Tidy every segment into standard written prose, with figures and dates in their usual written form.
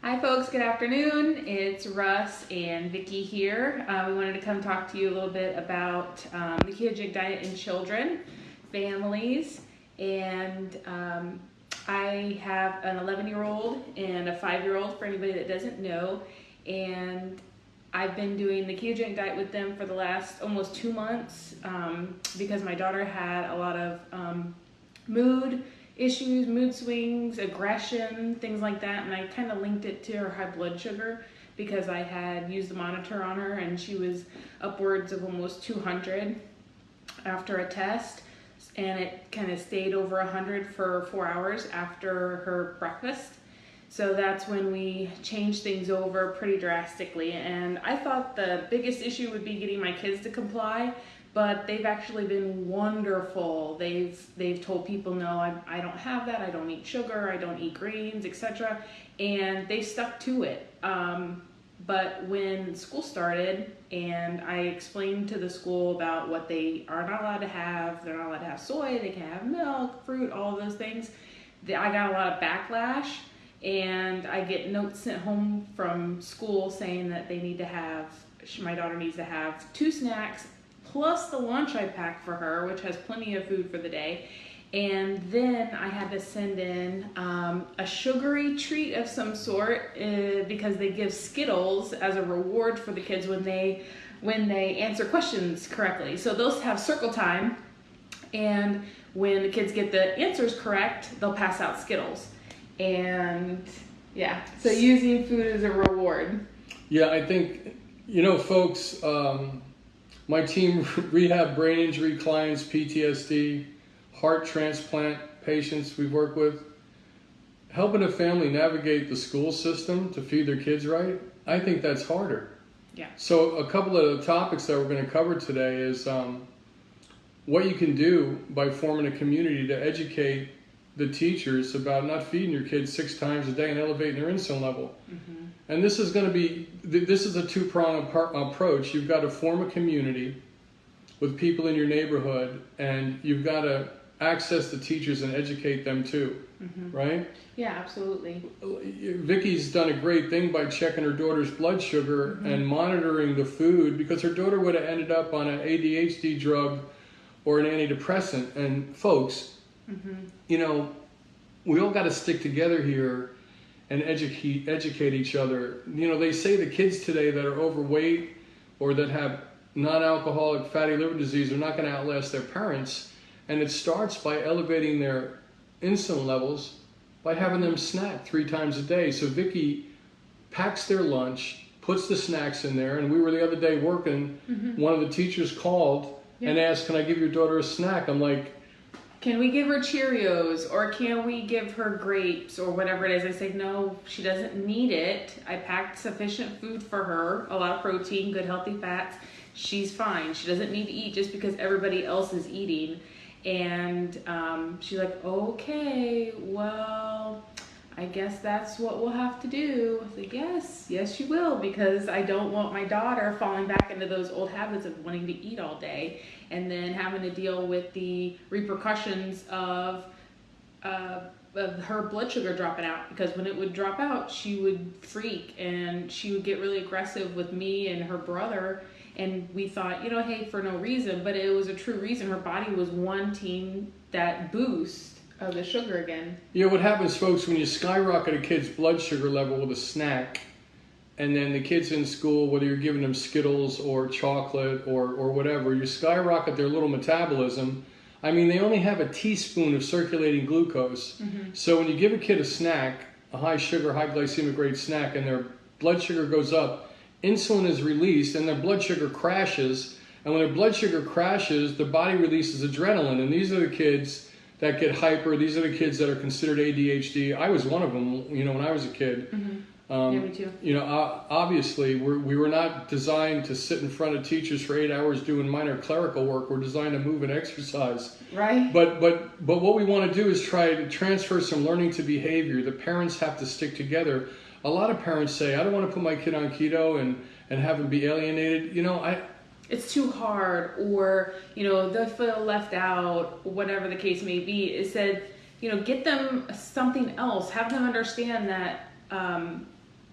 Hi folks, good afternoon. It's Russ and Vicki here. We wanted to come talk to you a little bit about the ketogenic diet in children, families, and I have an 11-year-old and a 5-year-old for anybody that doesn't know, and I've been doing the ketogenic diet with them for the last almost 2 months because my daughter had a lot of mood issues, mood swings, aggression, things like that, and I kind of linked it to her high blood sugar because I had used the monitor on her and she was upwards of almost 200 after a test, and it kind of stayed over 100 for 4 hours after her breakfast. So that's when we changed things over pretty drastically, and I thought the biggest issue would be getting my kids to comply, but they've actually been wonderful. They've told people, no, I don't have that, I don't eat sugar, I don't eat grains, etc. And they stuck to it. But when school started and I explained to the school about what they are not allowed to have, they're not allowed to have soy, they can't have milk, fruit, all of those things, I got a lot of backlash, and I get notes sent home from school saying that they need to have, my daughter needs to have 2 snacks plus the lunch I packed for her, which has plenty of food for the day. And then I had to send in a sugary treat of some sort because they give Skittles as a reward for the kids when they answer questions correctly. So those have circle time, and when the kids get the answers correct, they'll pass out Skittles. And yeah, so using food as a reward. Yeah, I think, folks, my team rehab brain injury clients, PTSD, heart transplant patients we've worked with, helping a family navigate the school system to feed their kids right, I think that's harder. Yeah. So a couple of the topics that we're going to cover today is what you can do by forming a community to educate the teachers about not feeding your kids 6 times a day and elevating their insulin level. Mm-hmm. And this is a 2-pronged approach. You've got to form a community with people in your neighborhood, and you've got to access the teachers and educate them too, mm-hmm. right? Yeah, absolutely. Vicki's done a great thing by checking her daughter's blood sugar mm-hmm. and monitoring the food, because her daughter would have ended up on an ADHD drug or an antidepressant. And folks, mm-hmm. We all got to stick together here and educate each other. They say the kids today that are overweight or that have non-alcoholic fatty liver disease are not going to outlast their parents. And it starts by elevating their insulin levels by having them snack 3 times a day. So Vicki packs their lunch, puts the snacks in there, and we were the other day working, mm-hmm. one of the teachers called and asked, can I give your daughter a snack? I'm like, can we give her Cheerios, or can we give her grapes, or whatever it is? I say, no, she doesn't need it. I packed sufficient food for her, a lot of protein, good healthy fats. She's fine. She doesn't need to eat just because everybody else is eating. And she's like, okay, well, I guess that's what we'll have to do. I said, yes you will, because I don't want my daughter falling back into those old habits of wanting to eat all day and then having to deal with the repercussions of her blood sugar dropping out, because when it would drop out, she would freak and she would get really aggressive with me and her brother. And we thought, hey, for no reason, but it was a true reason. Her body was wanting that boost of the sugar again. What happens, folks, when you skyrocket a kid's blood sugar level with a snack, and then the kids in school, whether you're giving them Skittles or chocolate or whatever, you skyrocket their little metabolism. I mean, they only have a teaspoon of circulating glucose. Mm-hmm. So when you give a kid a snack, a high sugar, high glycemic rate snack, and their blood sugar goes up, insulin is released and their blood sugar crashes. And when their blood sugar crashes, the body releases adrenaline. And these are the kids that get hyper. These are the kids that are considered ADHD. I was one of them, when I was a kid. Mm-hmm. Yeah, me too. Obviously, we were not designed to sit in front of teachers for 8 hours doing minor clerical work. We're designed to move and exercise. Right. But what we want to do is try to transfer some learning to behavior. The parents have to stick together. A lot of parents say, I don't want to put my kid on keto and have him be alienated. It's too hard, or, they'll feel left out, whatever the case may be. It said, get them something else. Have them understand that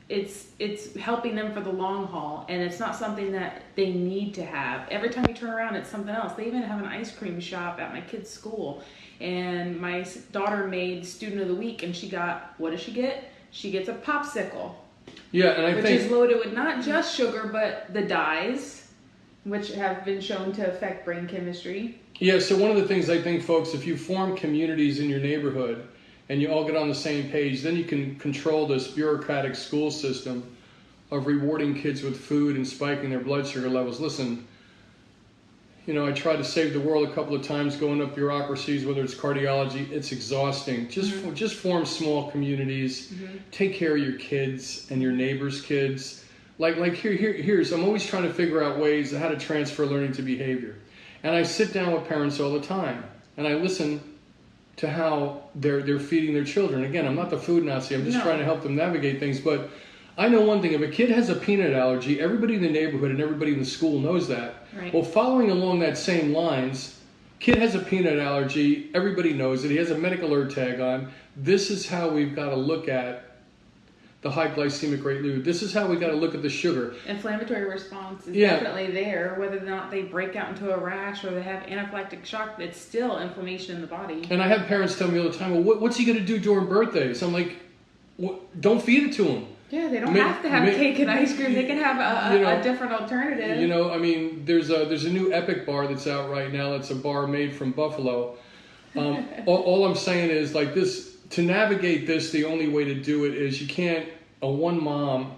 it's helping them for the long haul, and it's not something that they need to have. Every time you turn around, it's something else. They even have an ice cream shop at my kid's school, and my daughter made Student of the Week, and she got, what does she get? She gets a popsicle. Yeah, and I which think is loaded with not just sugar, but the dyes, which have been shown to affect brain chemistry. Yeah, so one of the things I think, folks, if you form communities in your neighborhood and you all get on the same page, then you can control this bureaucratic school system of rewarding kids with food and spiking their blood sugar levels. Listen, you know, I tried to save the world a couple of times going up bureaucracies, whether it's cardiology. It's exhausting. Just form small communities. Take care of your kids and your neighbors' kids. Like here's, I'm always trying to figure out ways how to transfer learning to behavior. And I sit down with parents all the time, and I listen to how they're feeding their children. Again, I'm not the food Nazi. I'm just trying to help them navigate things. But I know one thing. If a kid has a peanut allergy, everybody in the neighborhood and everybody in the school knows that. Right. Well, following along that same lines, kid has a peanut allergy. Everybody knows it. He has a medical alert tag on. This is how we've got to look at the high glycemic rate load. This is how we got to look at the sugar. Inflammatory response is definitely there. Whether or not they break out into a rash or they have anaphylactic shock, it's still inflammation in the body. And I have parents tell me all the time, well, what's he going to do during birthdays? I'm like, don't feed it to him. Yeah, they don't have to have cake and ice cream. They can have a different alternative. You know, I mean, there's a new Epic bar that's out right now. It's a bar made from buffalo. All I'm saying is, like, this, to navigate this, the only way to do it is one mom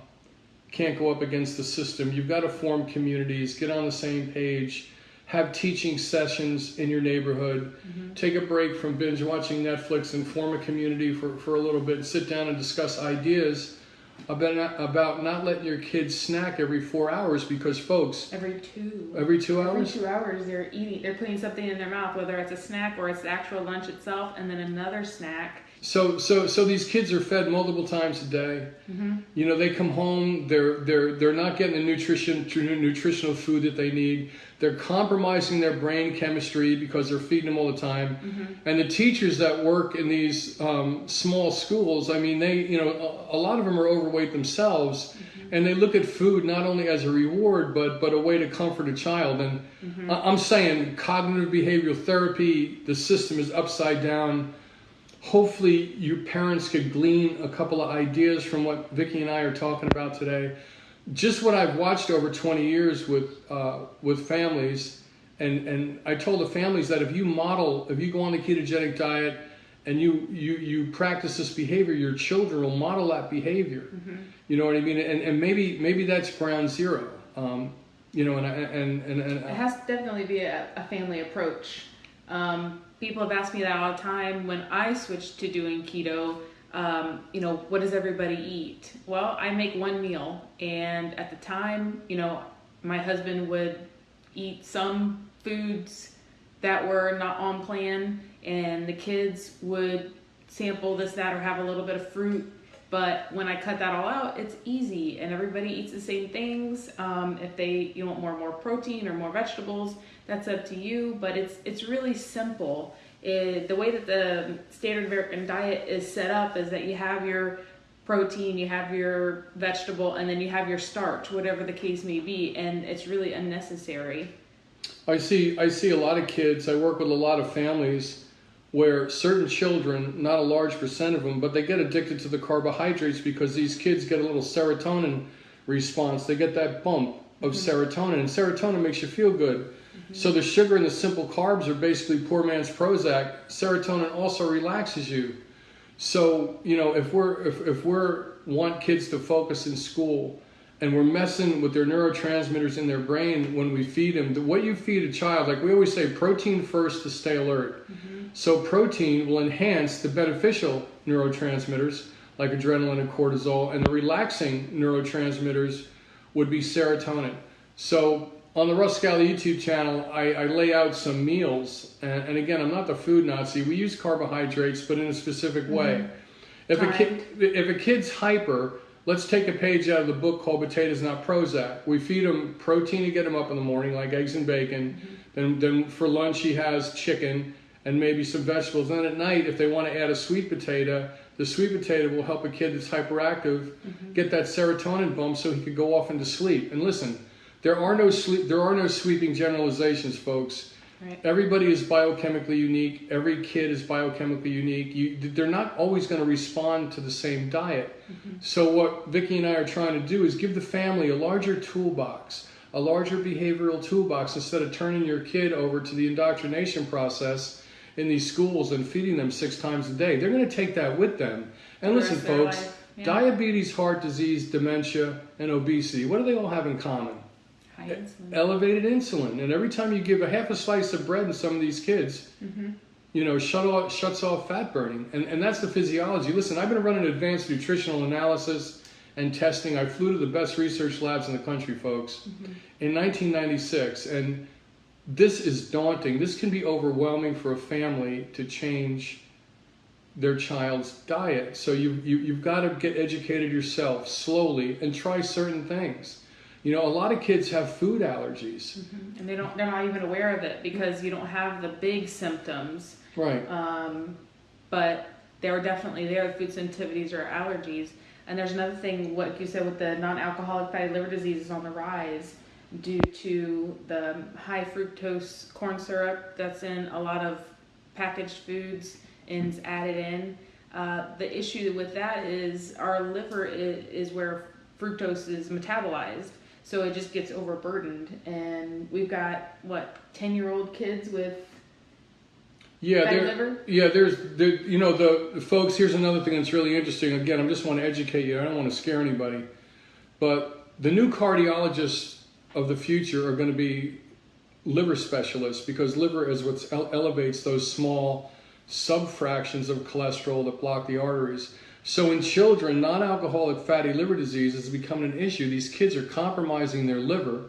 can't go up against the system. You've got to form communities, get on the same page, have teaching sessions in your neighborhood, take a break from binge watching Netflix and form a community for a little bit and sit down and discuss ideas about not letting your kids snack every 4 hours, because, folks, every 2 hours? Every 2 hours they're putting something in their mouth, whether it's a snack or it's the actual lunch itself, and then another snack. So these kids are fed multiple times a day. You know, they come home, they're not getting the nutritional food that they need. They're compromising their brain chemistry because they're feeding them all the time. And the teachers that work in these small schools, I mean, a lot of them are overweight themselves, and they look at food not only as a reward but a way to comfort a child. And I'm saying cognitive behavioral therapy, the system is upside down. Hopefully your parents could glean a couple of ideas from what Vicki and I are talking about today. Just what I've watched over 20 years with families, and I told the families that if you go on the ketogenic diet and you practice this behavior, your children will model that behavior. You know what I mean? And maybe that's ground zero. You know, and it has to definitely be a family approach. People have asked me that all the time when I switched to doing keto. You know, what does everybody eat? Well, I make one meal, and at the time, you know, my husband would eat some foods that were not on plan, and the kids would sample this, that, or have a little bit of fruit. But when I cut that all out, it's easy, and everybody eats the same things. If you want more protein or more vegetables, that's up to you. But it's really simple. The way that the standard American diet is set up is that you have your protein, you have your vegetable, and then you have your starch, whatever the case may be, and it's really unnecessary. I see a lot of kids. I work with a lot of families where certain children, not a large percent of them, but they get addicted to the carbohydrates because these kids get a little serotonin response. They get that bump of serotonin, and serotonin makes you feel good. So the sugar and the simple carbs are basically poor man's Prozac. Serotonin also relaxes you. So, you know, if we're want kids to focus in school, and we're messing with their neurotransmitters in their brain when we feed them, what you feed a child, like we always say, protein first to stay alert. So protein will enhance the beneficial neurotransmitters like adrenaline and cortisol, and the relaxing neurotransmitters would be serotonin. So on the Russ Scala YouTube channel, I lay out some meals, and again, I'm not the food Nazi. We use carbohydrates, but in a specific way. If a kid's hyper, let's take a page out of the book called Potatoes Not Prozac. We feed him protein to get him up in the morning, like eggs and bacon. Then for lunch he has chicken, and maybe some vegetables. And then at night, if they want to add a sweet potato, the sweet potato will help a kid that's hyperactive get that serotonin bump so he could go off into sleep. And listen, there are no sweeping generalizations, folks. Right. Everybody is biochemically unique. Every kid is biochemically unique. They're not always going to respond to the same diet. So what Vicki and I are trying to do is give the family a larger toolbox, a larger behavioral toolbox, instead of turning your kid over to the indoctrination process in these schools and feeding them 6 times a day. They're going to take that with them. And listen, folks, diabetes, heart disease, dementia, and obesity, what do they all have in common? High insulin. Elevated insulin. And every time you give a half a slice of bread to some of these kids, you know, shuts off fat burning. And that's the physiology. Listen, I've been running advanced nutritional analysis and testing. I flew to the best research labs in the country, folks, in 1996. And this is daunting. This can be overwhelming for a family to change their child's diet. So you've got to get educated yourself slowly and try certain things. You know, a lot of kids have food allergies. And they're not even aware of it because you don't have the big symptoms. Right. But they're definitely there, the food sensitivities or allergies. And there's another thing, what you said with the non-alcoholic fatty liver disease is on the rise due to the high fructose corn syrup that's in a lot of packaged foods and is added in. The issue with that is our liver is where fructose is metabolized. So it just gets overburdened, and we've got 10-year-old kids with fatty liver. Yeah, the folks. Here's another thing that's really interesting. Again, I just want to educate you. I don't want to scare anybody, but the new cardiologists of the future are going to be liver specialists, because liver is what elevates those small subfractions of cholesterol that block the arteries. So in children, non-alcoholic fatty liver disease is becoming an issue. These kids are compromising their liver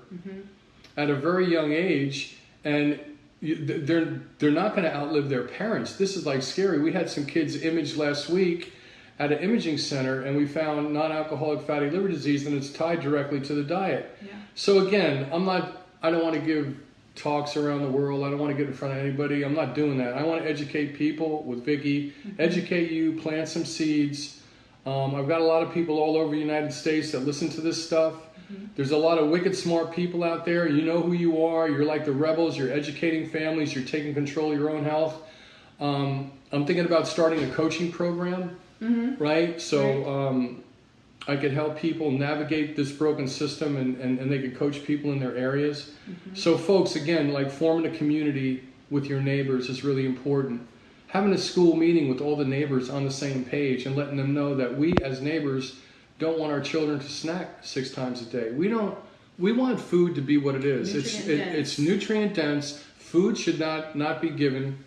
at a very young age, and they're not going to outlive their parents. This is like scary. We had some kids imaged last week at an imaging center, and we found non-alcoholic fatty liver disease, and it's tied directly to the diet. Yeah. So again, I don't want to give talks around the world. I don't want to get in front of anybody. I'm not doing that. I want to educate people with Vicki, educate you, plant some seeds. I've got a lot of people all over the United States that listen to this stuff. There's a lot of wicked smart people out there. You know who you are. You're like the rebels. You're educating families. You're taking control of your own health. I'm thinking about starting a coaching program, right? So I could help people navigate this broken system, and they could coach people in their areas. So folks, again, like forming a community with your neighbors is really important. Having a school meeting with all the neighbors on the same page and letting them know that we as neighbors don't want our children to snack 6 times a day. We want food to be what it is. It's nutrient dense. Food should not be given,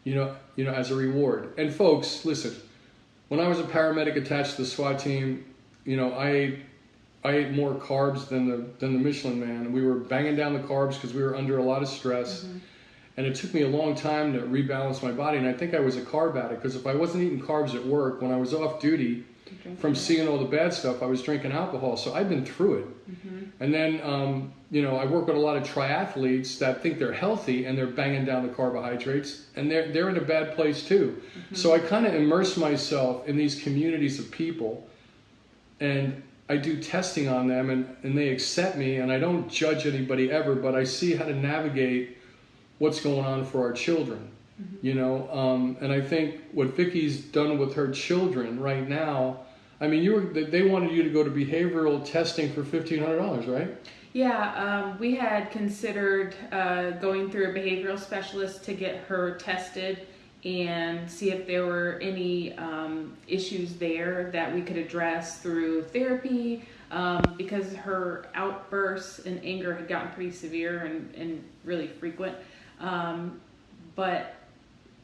you know, as a reward. And folks, listen, when I was a paramedic attached to the SWAT team, you know, I ate more carbs than the Michelin Man. We were banging down the carbs because we were under a lot of stress. And it took me a long time to rebalance my body. And I think I was a carb addict, because if I wasn't eating carbs at work, when I was off duty from seeing all the bad stuff, I was drinking alcohol. So I've been through it. And then, you know, I work with a lot of triathletes that think they're healthy and they're banging down the carbohydrates, and they're in a bad place too. So I kind of immerse myself in these communities of people, and I do testing on them, and they accept me, and I don't judge anybody ever, but I see how to navigate what's going on for our children, you know. And I think what Vicki's done with her children right now, I mean, they wanted you to go to behavioral testing for $1,500, right? Yeah, we had considered going through a behavioral specialist to get her tested and see if there were any issues there that we could address through therapy, because her outbursts and anger had gotten pretty severe and really frequent. But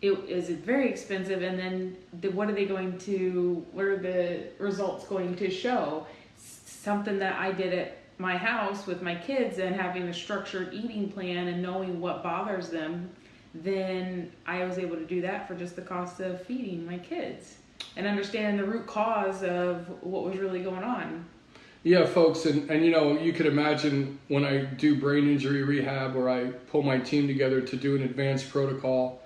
it is very expensive, and then what are the results going to show? Something that I did at my house with my kids, and having a structured eating plan and knowing what bothers them, then I was able to do that for just the cost of feeding my kids and understanding the root cause of what was really going on. Yeah, folks, and you know, you could imagine when I do brain injury rehab, or I pull my team together to do an advanced protocol,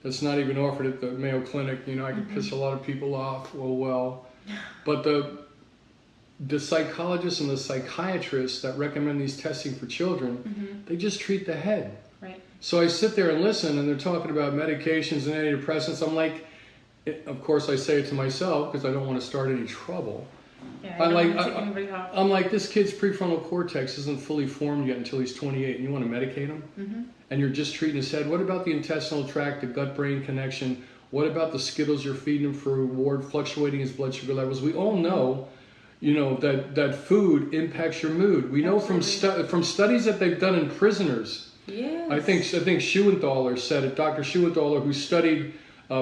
that's not even offered at the Mayo Clinic. You know, I could piss a lot of people off. Well, but the psychologists and the psychiatrists that recommend these testing for children, they just treat the head. Right. So I sit there and listen, and they're talking about medications and antidepressants. I'm like, of course I say it to myself because I don't want to start any trouble. Yeah, I'm like, this kid's prefrontal cortex isn't fully formed yet until he's 28, and you want to medicate him? And you're just treating his head. What about the intestinal tract, the gut-brain connection? What about the Skittles you're feeding him for reward, fluctuating his blood sugar levels? We all know, you know, that food impacts your mood. We know from studies that they've done in prisoners. Yes. I think Schwenthaler said it, Dr. Schwenthaler, who studied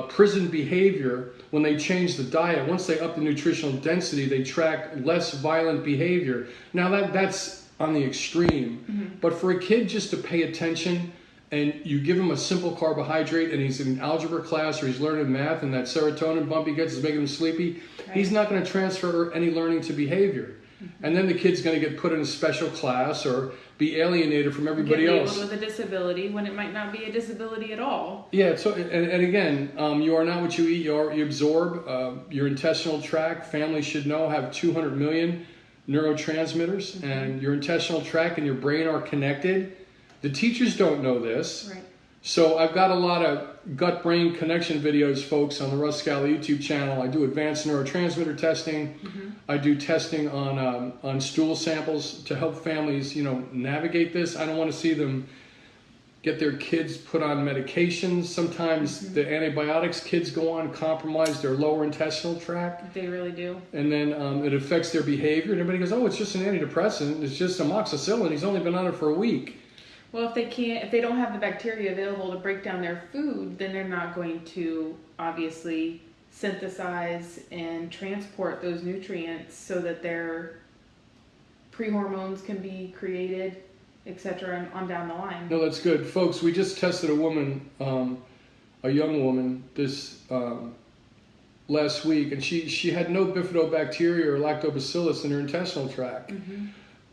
prison behavior. When they changed the diet, once they upped the nutritional density, they tracked less violent behavior. Now that's on the extreme, but for a kid just to pay attention, and you give him a simple carbohydrate, and he's in algebra class or he's learning math, and that serotonin bump he gets is making him sleepy, he's not going to transfer any learning to behavior. And then the kid's going to get put in a special class or be alienated from everybody else. With a disability when it might not be a disability at all. Yeah. So and again, you are not what you eat. You absorb. Your intestinal tract, families should know, have 200 million neurotransmitters, and your intestinal tract and your brain are connected. The teachers don't know this. Right. So I've got a lot of gut-brain connection videos, folks, on the Russ Scala YouTube channel. I do advanced neurotransmitter testing. I do testing on stool samples to help families, you know, navigate this. I don't want to see them get their kids put on medications. Sometimes the antibiotics kids go on compromise their lower intestinal tract. They really do. And then it affects their behavior. And everybody goes, oh, it's just an antidepressant. It's just amoxicillin. He's only been on it for a week. Well, if they don't have the bacteria available to break down their food, then they're not going to obviously synthesize and transport those nutrients so that their pre-hormones can be created, etc., on down the line. No, that's good. Folks, we just tested a woman, a young woman, this last week, and she had no bifidobacteria or lactobacillus in her intestinal tract.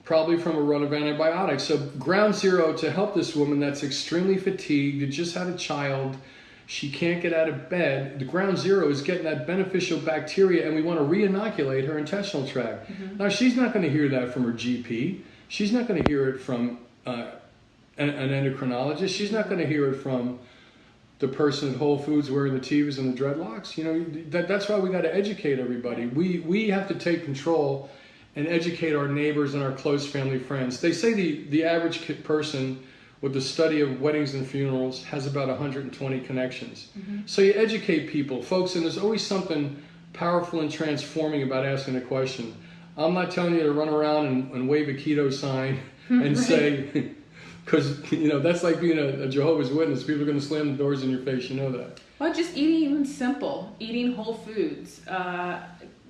Probably from a run of antibiotics. So ground zero to help this woman that's extremely fatigued, who just had a child, she can't get out of bed. The ground zero is getting that beneficial bacteria, and we want to re-inoculate her intestinal tract. Now, she's not going to hear that from her GP. She's not going to hear it from an endocrinologist. She's not going to hear it from the person at Whole Foods wearing the Tevas and the dreadlocks. You know, that's why we got to educate everybody. We have to take control and educate our neighbors and our close family friends. They say the average person with the study of weddings and funerals has about 120 connections. So you educate people, folks, and there's always something powerful and transforming about asking a question. I'm not telling you to run around and wave a keto sign and say, because, you know, that's like being a Jehovah's Witness. People are going to slam the doors in your face, you know that. Well, just eating even simple, eating whole foods,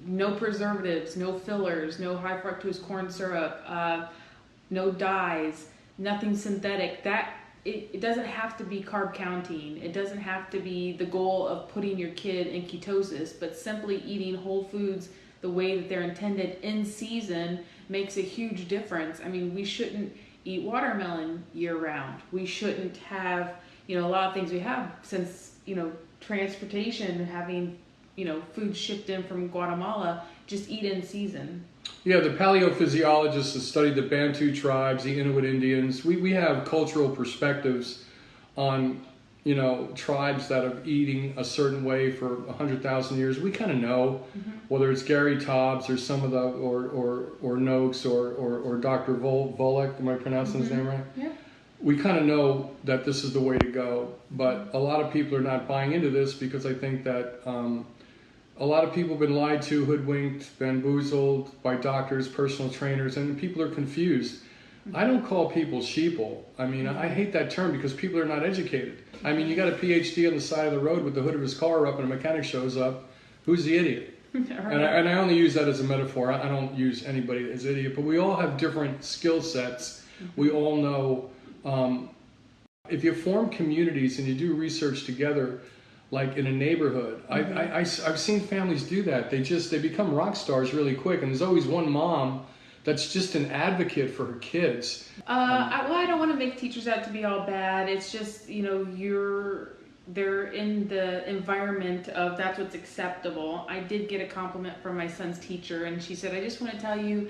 no preservatives, no fillers, no high fructose corn syrup, no dyes, nothing synthetic. It doesn't have to be carb counting. It doesn't have to be the goal of putting your kid in ketosis, but simply eating whole foods the way that they're intended in season makes a huge difference. I mean, we shouldn't eat watermelon year round. We shouldn't have, you know, a lot of things we have since, you know, transportation, having, you know, food shipped in from Guatemala, just eat in season. Yeah, the paleophysiologists have studied the Bantu tribes, the Inuit Indians. We have cultural perspectives on, you know, tribes that have eating a certain way for 100,000 years. We kind of know whether it's Gary Taubes or some of the or Noakes or Dr. Volek. Am I pronouncing his name right? Yeah. We kind of know that this is the way to go, but a lot of people are not buying into this because I think that a lot of people have been lied to, hoodwinked, bamboozled by doctors, personal trainers, and people are confused. I don't call people sheeple. I mean, I hate that term because people are not educated. I mean, you got a PhD on the side of the road with the hood of his car up and a mechanic shows up. Who's the idiot? And I only use that as a metaphor. I don't use anybody as idiot, but we all have different skill sets. We all know, if you form communities and you do research together, like in a neighborhood, I've seen families do that. They become rock stars really quick, and there's always one mom that's just an advocate for her kids. I don't want to make teachers out to be all bad. It's just, you know, they're in the environment of that's what's acceptable. I did get a compliment from my son's teacher, and she said, I just want to tell you,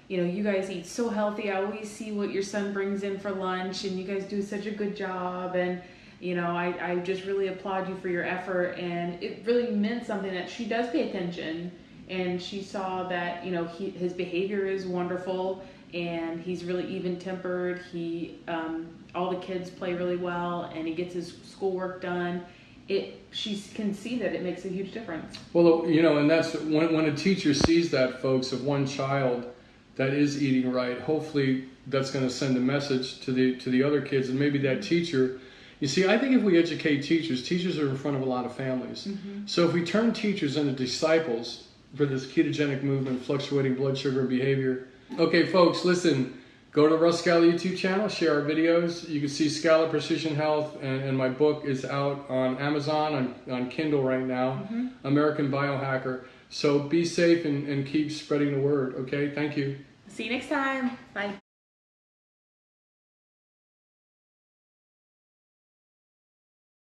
you know, you guys eat so healthy. I always see what your son brings in for lunch, and you guys do such a good job. And, you know, I just really applaud you for your effort. And it really meant something that she does pay attention. And she saw that, you know, his behavior is wonderful, and he's really even-tempered. All the kids play really well, and he gets his schoolwork done. She can see that it makes a huge difference. Well, you know, and that's when a teacher sees that, folks, of one child that is eating right, hopefully that's going to send a message to the other kids, and maybe that teacher. You see, I think if we educate teachers are in front of a lot of families. Mm-hmm. So if we turn teachers into disciples for this ketogenic movement, fluctuating blood sugar and behavior. Okay, folks, listen. Go to the Russ Scala YouTube channel, share our videos. You can see Scala Precision Health, and my book is out on Amazon, on Kindle right now, mm-hmm. American Biohacker. So be safe and keep spreading the word, okay? Thank you. See you next time. Bye.